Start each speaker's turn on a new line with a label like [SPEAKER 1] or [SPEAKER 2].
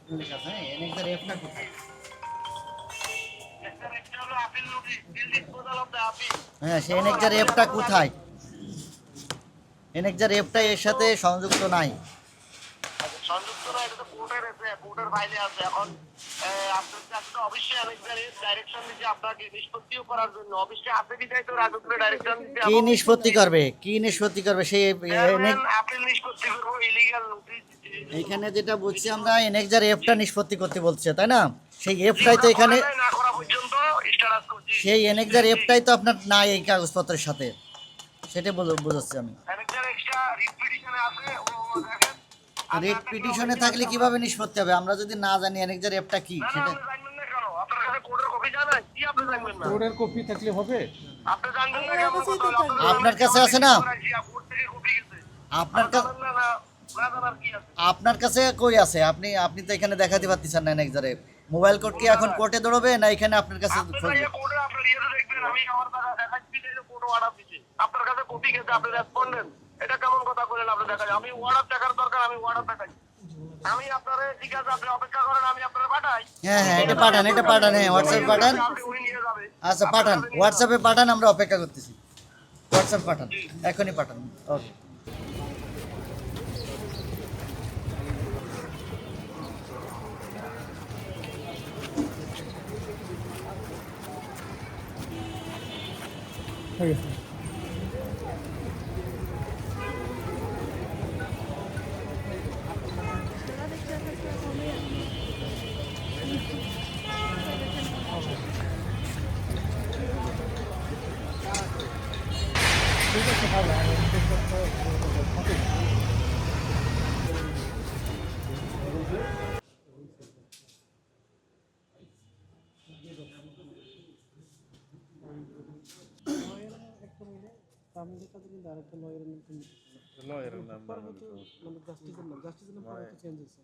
[SPEAKER 1] ঠিক আছে, হ্যাঁ এনএক্সার এফটা কোথায়? হ্যাঁ সে এনএক্সার এফটা কোথায়? এনএক্সার এফটা এর সাথে সংযুক্ত নাই।
[SPEAKER 2] সংযুক্ত না, এটা তো কোর্টের আছে, কোর্টের বাইরে আছে। এখন আপনার কাছে তো অবশ্যই অনেকবার ডাইরেকশন দিচ্ছে আপনাকে নিষ্পত্তিও করার জন্য, অবশ্যই আপনি বিদায় তো রাজুকে ডাইরেকশন দিতে
[SPEAKER 1] কি নিষ্পত্তি করবে, কি নিষ্পত্তি করবে সেই
[SPEAKER 2] আপনি নিষ্পত্তি করবো ইলিগাল নোটিশ।
[SPEAKER 1] এখানে যেটা বুঝছি আমরা এনএক্সার এফটা নিষ্পত্তি করতে বলছে তাই না? সেই এফটাই তো এখানে,
[SPEAKER 2] না করা পর্যন্ত স্ট্যাটাস করছি।
[SPEAKER 1] সেই এনএক্সার এফটাই তো আপনার নাই এই কাগজপত্রের সাথে, সেটা বুঝাচ্ছি আমি।
[SPEAKER 2] অনেকবার এক্সট্রা রিপিটিশনে আছে, ও দেখেন।
[SPEAKER 1] রেড পিটিশনে থাকলে কিভাবে নিষ্পত্তি হবে আমরা যদি না জানি এনএক্সার এফটা কি
[SPEAKER 2] না,
[SPEAKER 1] সেটা?
[SPEAKER 2] আপনি জানবেন না কেন? আপনার কাছে কোর্টের কপি জানেন কি? আপনি জানবেন না?
[SPEAKER 3] কোডের কপি থাকলে হবে?
[SPEAKER 2] আপনি জানবেন না কেন?
[SPEAKER 1] আপনার কাছে আছে না?
[SPEAKER 2] কোর্ট থেকে কপি গেছে।
[SPEAKER 1] আপনার কাছে,
[SPEAKER 2] না না, না জানার কি আছে?
[SPEAKER 1] আপনার কাছে কই আছে? আপনি আপনি তো এখানে দেখাতে পারতেছেন না এনএক্সার এফ। মোবাইল কোড কি এখন কোর্টে দৌড়বে না এখানে আপনার কাছে
[SPEAKER 2] আপনি যাইয়া কোর্টে আপনার ইয়েতে দেখবেন, আমি আমার টাকা দেখাচ্ছি যে কোর্ট অর্ডার দিচ্ছে। আপনার কাছে কপি গেছে, আপনি রেসপন্ডেন্ট। এটা কেমন কথা বলেন? আপনি দেখাই, আমি অর্ডার দেখার দরকার, আমি অর্ডার দেখাই। আমি আপনারে, ঠিক আছে আপনি অপেক্ষা করেন, আমি আপনারে পাঠাই।
[SPEAKER 1] হ্যাঁ হ্যাঁ এটা পাঠান, এটা পাঠান, হ্যাঁ হোয়াটসঅ্যাপে পাঠান।
[SPEAKER 2] আপনি উনি নিয়ে যাবে।
[SPEAKER 1] আচ্ছা পাঠান, হোয়াটসঅ্যাপে পাঠান, আমরা অপেক্ষা করতেছি। হোয়াটসঅ্যাপ পাঠান, এখনই পাঠান। ওকে।
[SPEAKER 3] হয়ে গেছে। ঠিক আছে ভালো। লয়ারের নাম মানে জাস্টিসের নাম চেঞ্জ হয়েছে।